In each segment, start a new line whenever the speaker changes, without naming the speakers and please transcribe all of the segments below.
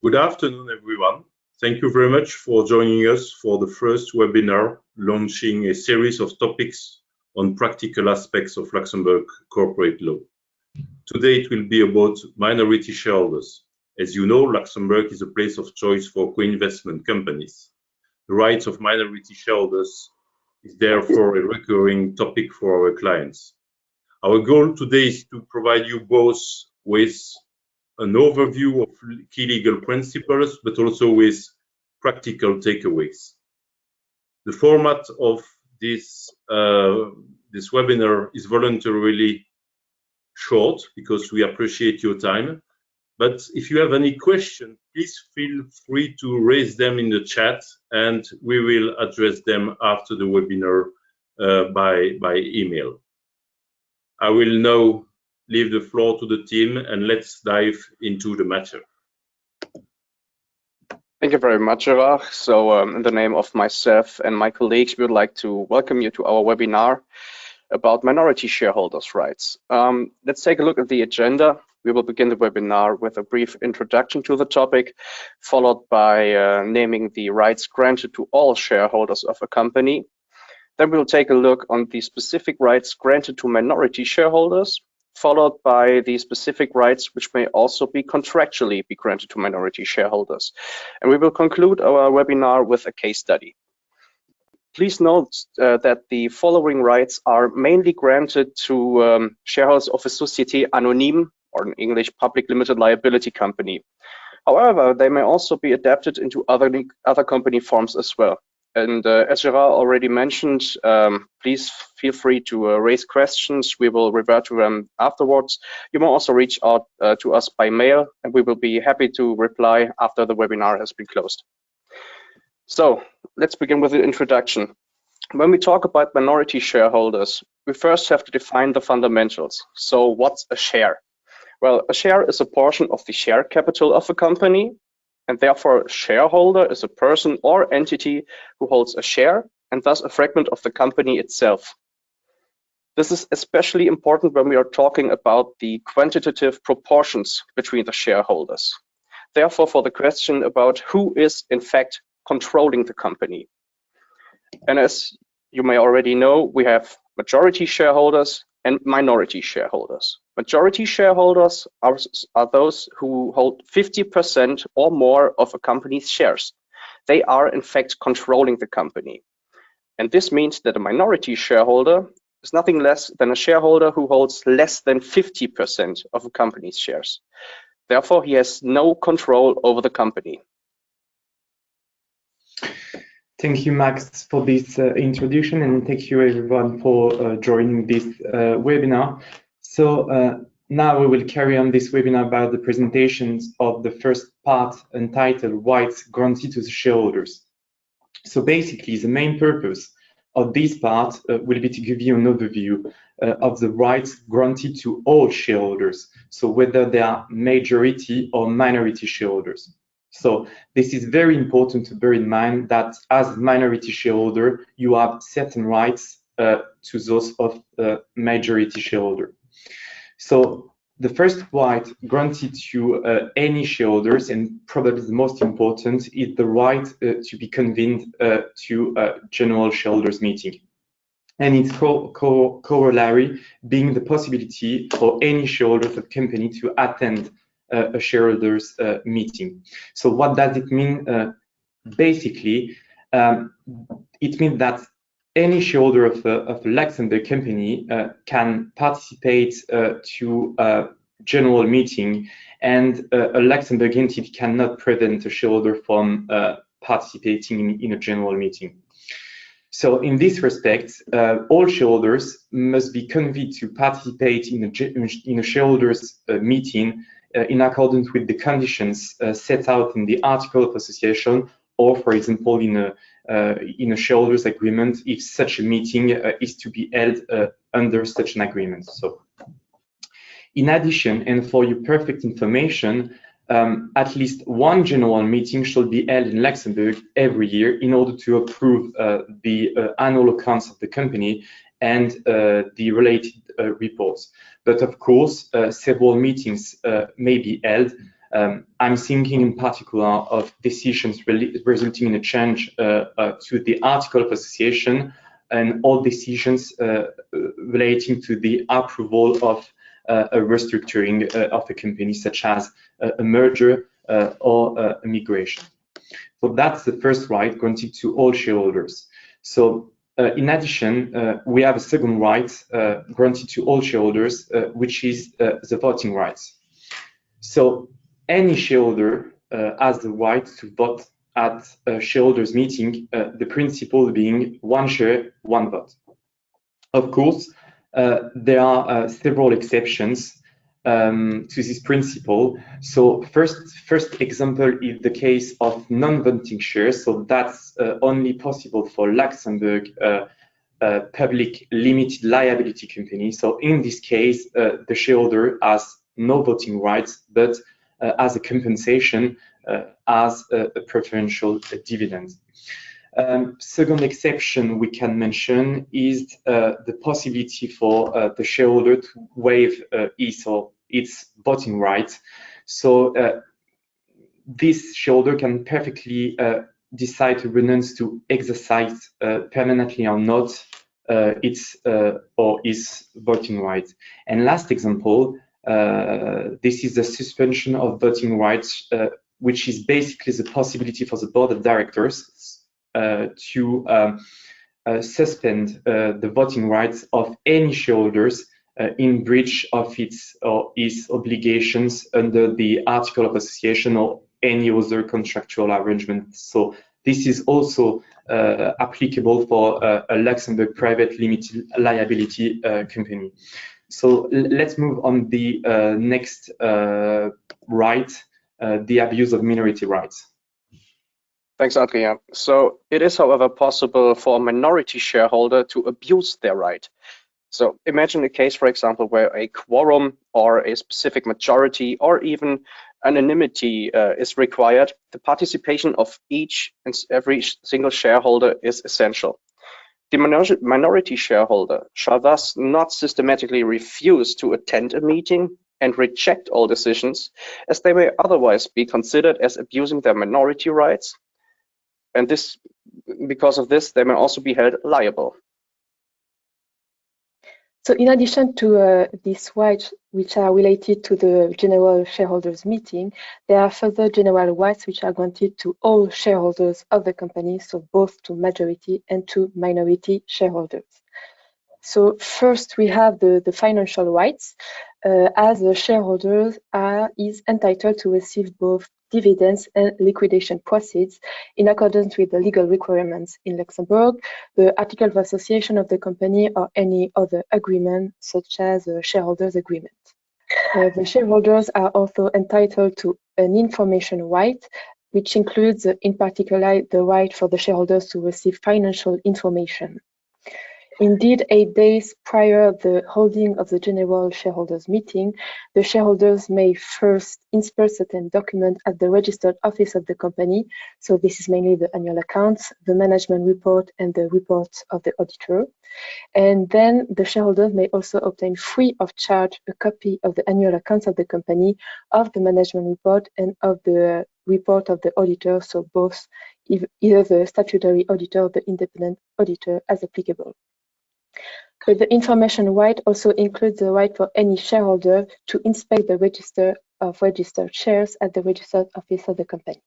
Good afternoon, everyone. Thank you very much for joining us for the first webinar launching a series of topics on practical aspects of Luxembourg corporate law. Today it will be about minority shareholders. As you know, Luxembourg is a place of choice for co-investment companies. The rights of minority shareholders is therefore a recurring topic for our clients. Our goal today is to provide you both with an overview of key legal principles, but also with practical takeaways. The format of this webinar is voluntarily short because we appreciate your time. But if you have any questions, please feel free to raise them in the chat and we will address them after the webinar by email. I will now leave the floor to the team and let's dive into the matter.
Thank you very much, Gerard. So in the name of myself and my colleagues, we would like to welcome you to our webinar about minority shareholders' rights. Let's take a look at the agenda. We will begin the webinar with a brief introduction to the topic, followed by naming the rights granted to all shareholders of a company. Then we'll take a look on the specific rights granted to minority shareholders, followed by the specific rights which may also be contractually be granted to minority shareholders. And we will conclude our webinar with a case study. Please note that the following rights are mainly granted to shareholders of a Société Anonyme, or in English, public limited liability company. However, they may also be adapted into other company forms as well. And as Gerard already mentioned, please feel free to raise questions. We will revert to them afterwards. You may also reach out to us by mail, and we will be happy to reply after the webinar has been closed. So let's begin with the introduction. When we talk about minority shareholders, we first have to define the fundamentals. So what's a share? Well, a share is a portion of the share capital of a company, and therefore a shareholder is a person or entity who holds a share and thus a fragment of the company itself. This is especially important when we are talking about the quantitative proportions between the shareholders. Therefore, for the question about who is in fact controlling the company. And as you may already know, we have majority shareholders and minority shareholders. Majority shareholders are those who hold 50% or more of a company's shares. They are in fact controlling the company. And this means that a minority shareholder is nothing less than a shareholder who holds less than 50% of a company's shares. Therefore, he has no control over the company.
Thank you, Max, for this introduction, and thank you everyone for joining this webinar. So now we will carry on this webinar about the presentations of the first part entitled Rights Granted to the Shareholders. So basically, the main purpose of this part will be to give you an overview of the rights granted to all shareholders, so whether they are majority or minority shareholders. So this is very important to bear in mind that as minority shareholder, you have certain rights to those of majority shareholder. So the first right granted to any shareholders, and probably the most important, is the right to be convened to a general shareholders meeting. And its corollary being the possibility for any shareholder of the company to attend a shareholders meeting. So what does it mean? Basically, it means that any shareholder of a Luxembourg company can participate to a general meeting, and a Luxembourg entity cannot prevent a shareholder from participating in a general meeting. So in this respect, all shareholders must be convened to participate in a shareholders meeting in accordance with the conditions set out in the Article of Association, or, for example, in a shareholders agreement, if such a meeting is to be held under such an agreement. So, in addition, and for your perfect information, at least one general meeting should be held in Luxembourg every year in order to approve the annual accounts of the company and the related reports. But of course, several meetings may be held I'm thinking in particular of decisions resulting in a change to the article of association and all decisions relating to the approval of a restructuring of a company, such as a merger or a migration. So that's the first right granted to all shareholders. So in addition, we have a second right granted to all shareholders, which is the voting rights. So any shareholder has the right to vote at a shareholders meeting, the principle being one share, one vote. Of course, there are several exceptions to this principle. So first example is the case of non-voting shares. So that's only possible for Luxembourg public limited liability company. So in this case, the shareholder has no voting rights, but as a compensation, as a preferential dividend. Second exception we can mention is the possibility for the shareholder to waive his or its voting rights. So this shareholder can perfectly decide to renounce to exercise permanently or not its or his voting rights. And last example, this is the suspension of voting rights, which is basically the possibility for the board of directors to suspend the voting rights of any shareholders in breach of its or his obligations under the article of association or any other contractual arrangement. So this is also applicable for a Luxembourg private limited liability company. So let's move on the next right, the abuse of minority rights.
Thanks, Adrien. So it is, however, possible for a minority shareholder to abuse their right. So imagine a case, for example, where a quorum or a specific majority or even anonymity is required. The participation of each and every single shareholder is essential. The minority shareholder shall thus not systematically refuse to attend a meeting and reject all decisions, as they may otherwise be considered as abusing their minority rights. And this, because of this, they may also be held liable.
So in addition to these rights which are related to the general shareholders meeting, there are further general rights which are granted to all shareholders of the company, so both to majority and to minority shareholders. So first we have the financial rights, as a shareholder is entitled to receive both dividends and liquidation proceeds in accordance with the legal requirements in Luxembourg, the article of association of the company, or any other agreement such as a shareholders agreement. The shareholders are also entitled to an information right, which includes in particular the right for the shareholders to receive financial information. Indeed, 8 days prior to the holding of the general shareholders meeting, the shareholders may first inspect certain documents at the registered office of the company. So this is mainly the annual accounts, the management report, and the report of the auditor. And then the shareholders may also obtain free of charge a copy of the annual accounts of the company, of the management report, and of the report of the auditor, so both either the statutory auditor or the independent auditor as applicable. But the information right also includes the right for any shareholder to inspect the register of registered shares at the registered office of the company.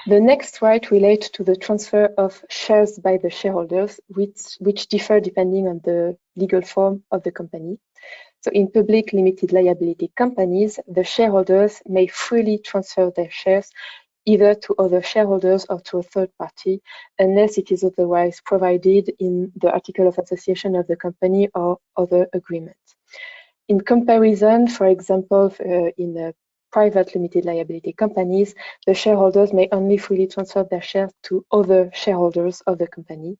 The next right relates to the transfer of shares by the shareholders, which differ depending on the legal form of the company. So in public limited liability companies, the shareholders may freely transfer their shares either to other shareholders or to a third party, unless it is otherwise provided in the article of association of the company or other agreement. In comparison, for example, in private limited liability companies, the shareholders may only freely transfer their shares to other shareholders of the company.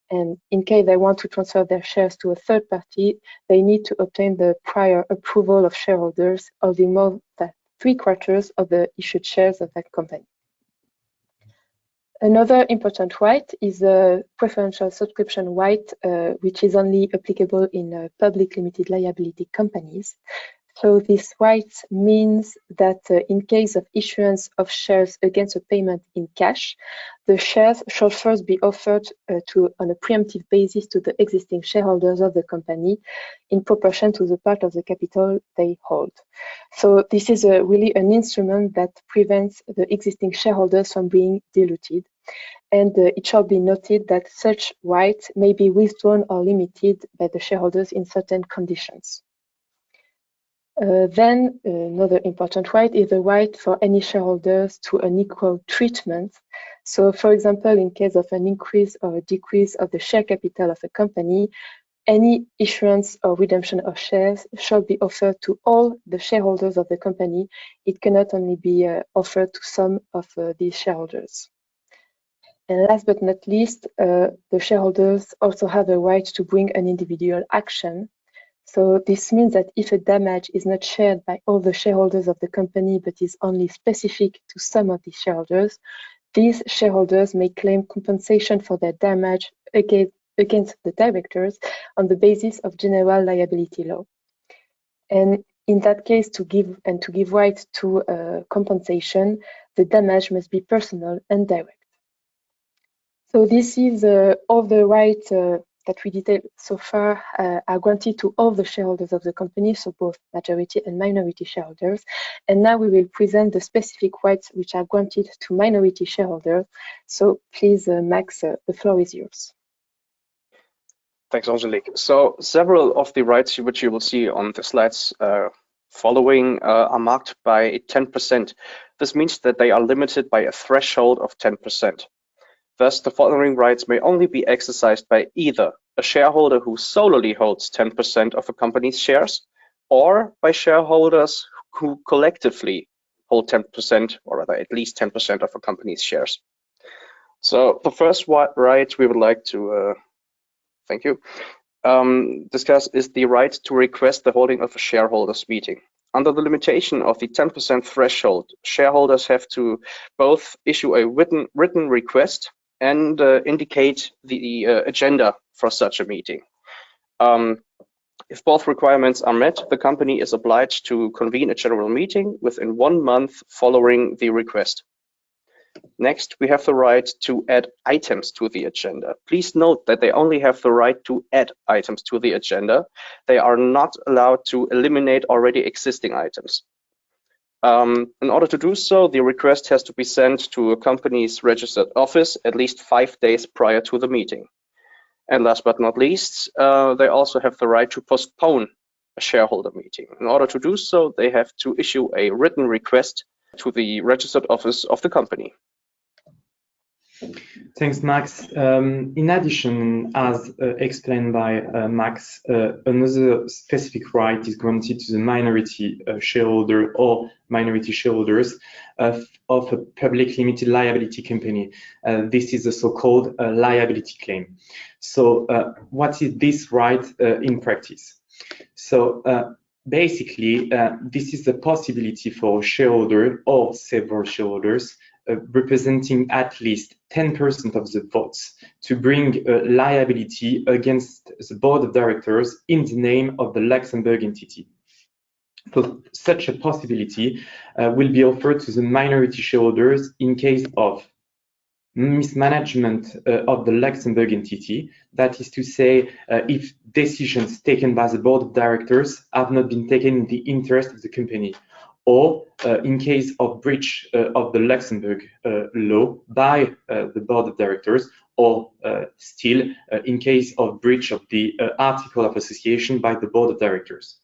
And in case they want to transfer their shares to a third party, they need to obtain the prior approval of shareholders holding more than 3/4 of the issued shares of that company. Another important right is a preferential subscription right, which is only applicable in public limited liability companies. So this right means that in case of issuance of shares against a payment in cash, the shares shall first be offered on a preemptive basis to the existing shareholders of the company in proportion to the part of the capital they hold. So this is really an instrument that prevents the existing shareholders from being diluted. And it shall be noted that such rights may be withdrawn or limited by the shareholders in certain conditions. Then another important right is the right for any shareholders to an equal treatment. So for example, in case of an increase or a decrease of the share capital of a company, any issuance or redemption of shares shall be offered to all the shareholders of the company. It cannot only be offered to some of these shareholders. And last but not least, the shareholders also have the right to bring an individual action. So this means that if a damage is not shared by all the shareholders of the company, but is only specific to some of the shareholders, these shareholders may claim compensation for their damage against the directors on the basis of general liability law. And in that case, to give right to compensation, the damage must be personal and direct. So this is all the rights that we detailed so far are granted to all the shareholders of the company, so both majority and minority shareholders. And now we will present the specific rights which are granted to minority shareholders. So please, Max, the floor is yours.
Thanks, Angelique. So several of the rights which you will see on the slides following are marked by 10%. This means that they are limited by a threshold of 10%. Thus, the following rights may only be exercised by either a shareholder who solely holds 10% of a company's shares, or by shareholders who collectively hold 10%, or rather at least 10% of a company's shares. So the first right we would like to discuss is the right to request the holding of a shareholders meeting. Under the limitation of the 10% threshold, shareholders have to both issue a written request and indicate the agenda for such a meeting. If both requirements are met, the company is obliged to convene a general meeting within 1 month following the request. Next, we have the right to add items to the agenda. Please note that they only have the right to add items to the agenda. They are not allowed to eliminate already existing items. In order to do so, the request has to be sent to a company's registered office at least 5 days prior to the meeting. And last but not least, they also have the right to postpone a shareholder meeting. In order to do so, they have to issue a written request to the registered office of the company.
Thanks, Max. In addition, as explained by Max, another specific right is granted to the minority shareholder or minority shareholders of a public limited liability company. This is a so-called liability claim. So what is this right in practice? So basically, this is the possibility for a shareholder or several shareholders representing at least 10% of the votes to bring a liability against the board of directors in the name of the Luxembourg entity. So such a possibility will be offered to the minority shareholders in case of mismanagement of the Luxembourg entity. That is to say, if decisions taken by the board of directors have not been taken in the interest of the company, or in case of breach of the Luxembourg law by the board of directors, or still in case of breach of the article of association by the board of directors.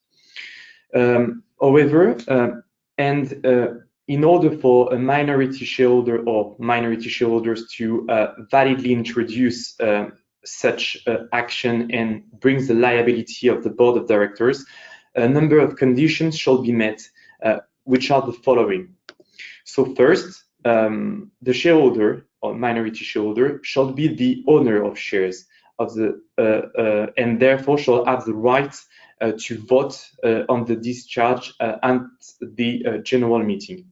However, in order for a minority shareholder or minority shareholders to validly introduce such action and brings the liability of the board of directors, a number of conditions shall be met, which are the following. So first, the shareholder or minority shareholder shall be the owner of shares of the and therefore shall have the right to vote on the discharge at the general meeting.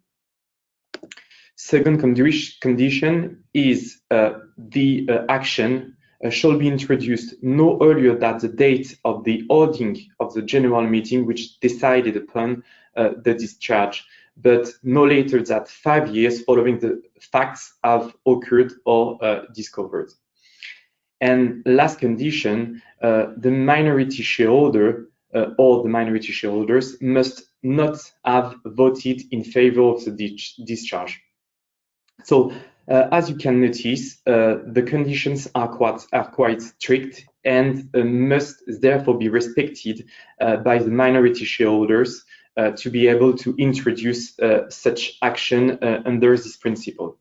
Second condition is the action shall be introduced no earlier than the date of the holding of the general meeting which decided upon the discharge, but no later than 5 years following the facts have occurred or discovered. And last condition, the minority shareholder or the minority shareholders must not have voted in favor of the discharge. So, as you can notice, the conditions are quite strict and must therefore be respected by the minority shareholders to be able to introduce such action under this principle.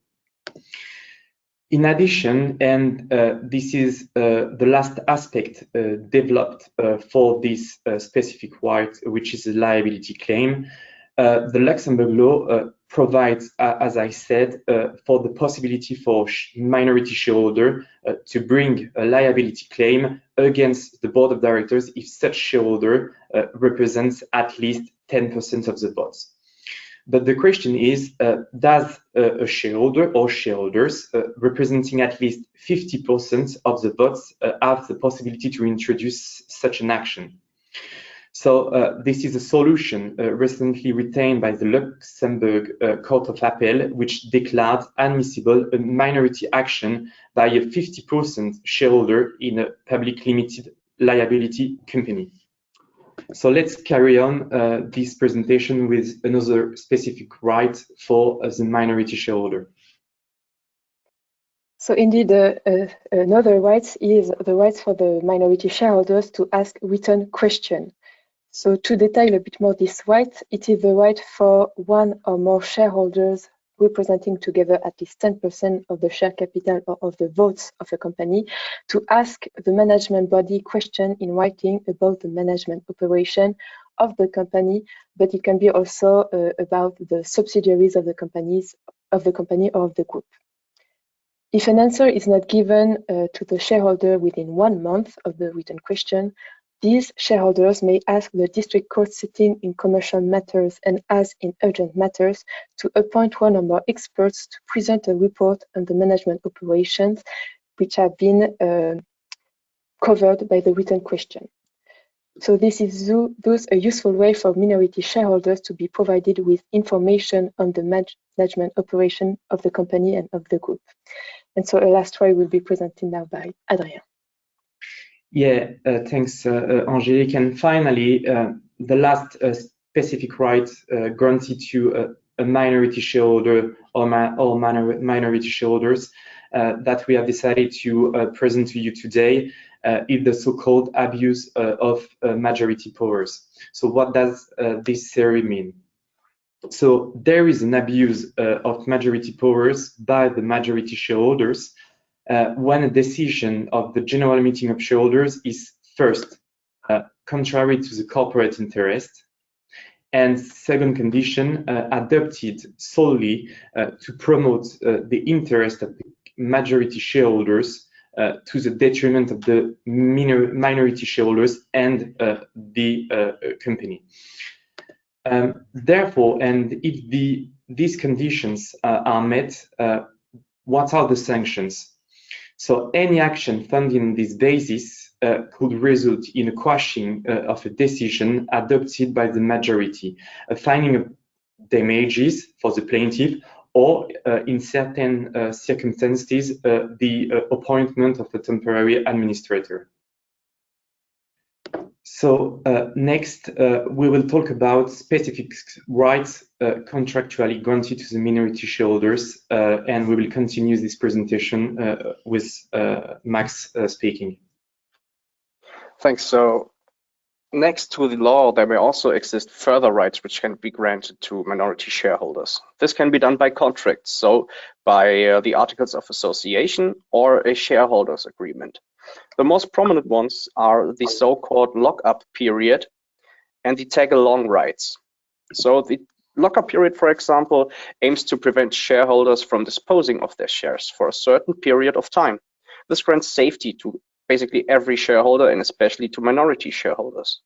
In addition, and this is the last aspect developed for this specific right, which is a liability claim, the Luxembourg law provides, as I said, for the possibility for minority shareholder to bring a liability claim against the board of directors if such shareholder represents at least 10% of the votes. But the question is, does a shareholder or shareholders representing at least 50% of the votes have the possibility to introduce such an action? So this is a solution recently retained by the Luxembourg Court of Appeal, which declared admissible a minority action by a 50% shareholder in a public limited liability company. So let's carry on this presentation with another specific right for the minority shareholder.
So indeed, another right is the right for the minority shareholders to ask written question. So to detail a bit more this right, it is the right for one or more shareholders representing together at least 10% of the share capital or of the votes of a company to ask the management body question in writing about the management operation of the company, but it can be also about the subsidiaries of the company or of the group. If an answer is not given to the shareholder within 1 month of the written question, these shareholders may ask the district court sitting in commercial matters and as in urgent matters to appoint one or more experts to present a report on the management operations which have been covered by the written question. So this is thus a useful way for minority shareholders to be provided with information on the management operation of the company and of the group. And so a last try will be presented now by Adrien.
Yeah, thanks, Angélique. And finally, the last specific right granted to a minority shareholder or minority shareholders that we have decided to present to you today is the so-called abuse of majority powers. So what does this theory mean? So there is an abuse of majority powers by the majority shareholders when a decision of the general meeting of shareholders is first contrary to the corporate interest, and second condition adopted solely to promote the interest of the majority shareholders to the detriment of the minority shareholders and the company. Therefore, and if these conditions are met, what are the sanctions? So any action found in this basis could result in a quashing of a decision adopted by the majority, a finding of damages for the plaintiff, or in certain circumstances, the appointment of a temporary administrator. So next, we will talk about specific rights contractually granted to the minority shareholders, and we will continue this presentation with Max speaking.
Thanks. So next to the law, there may also exist further rights which can be granted to minority shareholders. This can be done by contracts, so by the Articles of Association or a shareholders agreement. The most prominent ones are the so-called lock-up period and the tag-along rights. So the lock-up period, for example, aims to prevent shareholders from disposing of their shares for a certain period of time. This grants safety to basically every shareholder and especially to minority shareholders.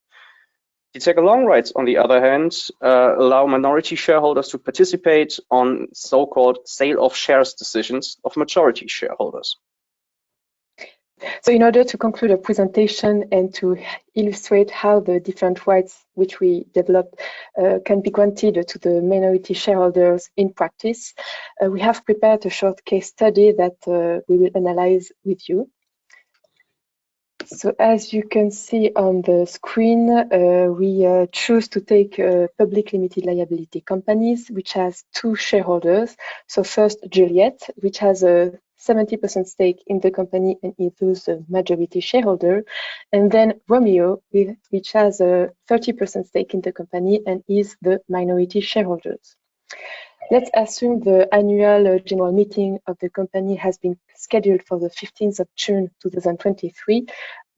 The tag-along rights, on the other hand, allow minority shareholders to participate on so-called sale of shares decisions of majority shareholders.
So in order to conclude a presentation and to illustrate how the different rights which we developed can be granted to the minority shareholders in practice, we have prepared a short case study that we will analyze with you. So as you can see on the screen, we choose to take public limited liability companies, which has two shareholders. So first, Juliet, which has a 70% stake in the company and is the majority shareholder. And then Romeo, which has a 30% stake in the company and is the minority shareholders. Let's assume the annual general meeting of the company has been scheduled for the 15th of June 2023,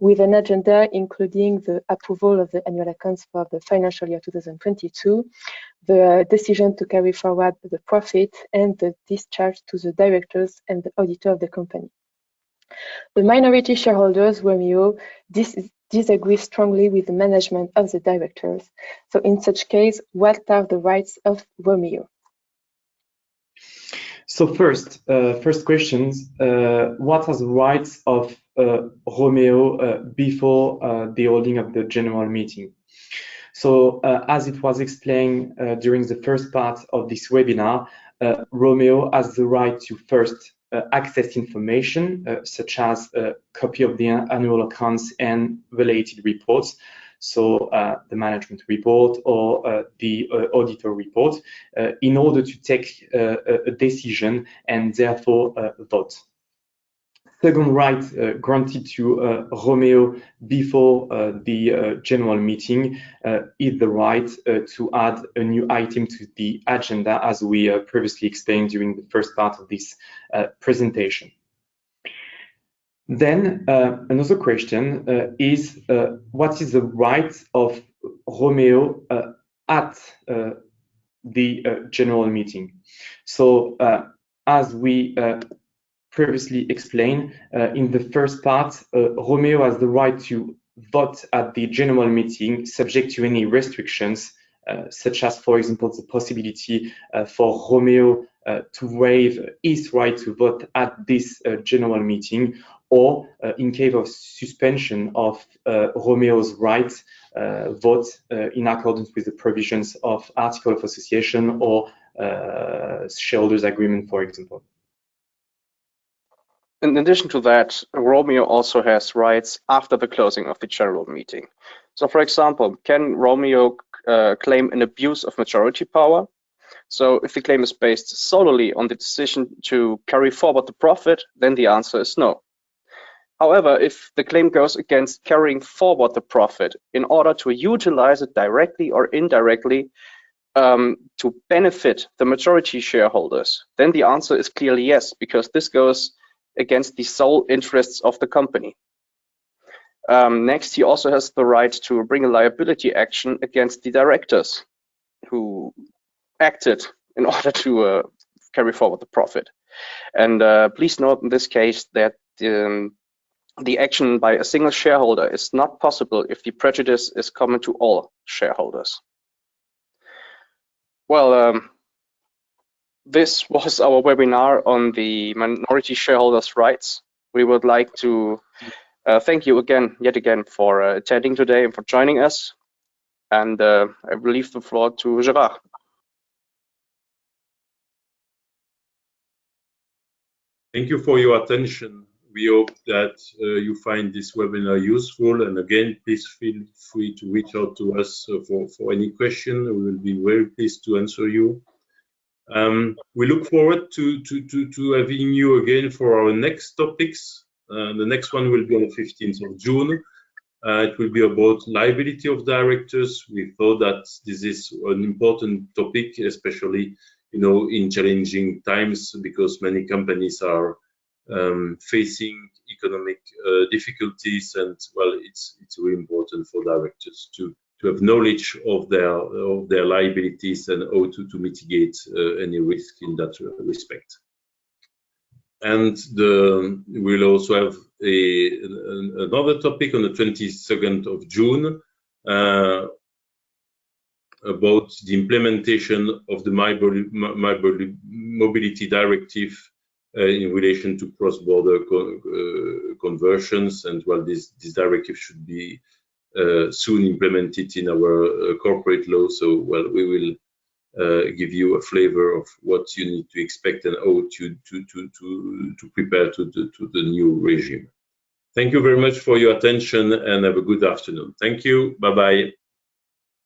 with an agenda including the approval of the annual accounts for the financial year 2022, the decision to carry forward the profit, and the discharge to the directors and the auditor of the company. The minority shareholders, Romeo, disagree strongly with the management of the directors. So in such case, what are the rights of Romeo?
So first questions, what are the rights of Romeo before the holding of the general meeting? So as it was explained during the first part of this webinar, Romeo has the right to first access information, such as a copy of the annual accounts and related reports. So the management report or the auditor report, in order to take a decision and therefore vote. Second right granted to Romeo before the general meeting is the right to add a new item to the agenda, as we previously explained during the first part of this presentation. Then another question is what is the right of Romeo at the general meeting? So as we previously explained, in the first part, Romeo has the right to vote at the general meeting subject to any restrictions, such as, for example, the possibility for Romeo to waive his right to vote at this general meeting, or in case of suspension of Romeo's right vote in accordance with the provisions of Article of Association or shareholders agreement, for example.
In addition to that, Romeo also has rights after the closing of the general meeting. So for example, can Romeo claim an abuse of majority power? So if the claim is based solely on the decision to carry forward the profit, then the answer is no. However, if the claim goes against carrying forward the profit in order to utilize it directly or indirectly to benefit the majority shareholders, then the answer is clearly yes, because this goes against the sole interests of the company. Next, he also has the right to bring a liability action against the directors who acted in order to carry forward the profit. And please note in this case that the action by a single shareholder is not possible if the prejudice is common to all shareholders. Well, this was our webinar on the minority shareholders' rights. We would like to thank you yet again for attending today and for joining us. And I will leave the floor to Gerard.
Thank you for your attention. We hope that you find this webinar useful. And again, please feel free to reach out to us for any question. We will be very pleased to answer you. We look forward to having you again for our next topics. The next one will be on the 15th of June. It will be about liability of directors. We thought that this is an important topic, especially in challenging times, because many companies are facing economic difficulties, and well, it's really important for directors to have knowledge of their liabilities and how to mitigate any risk in that respect. And we'll also have another topic on the 22nd of June about the implementation of the mobility directive in relation to cross-border conversions, and well, this directive should be soon implemented in our corporate law. So well, we will give you a flavor of what you need to expect and how to prepare to the new regime. Thank you very much for your attention and have a good afternoon. Thank you. Bye-bye.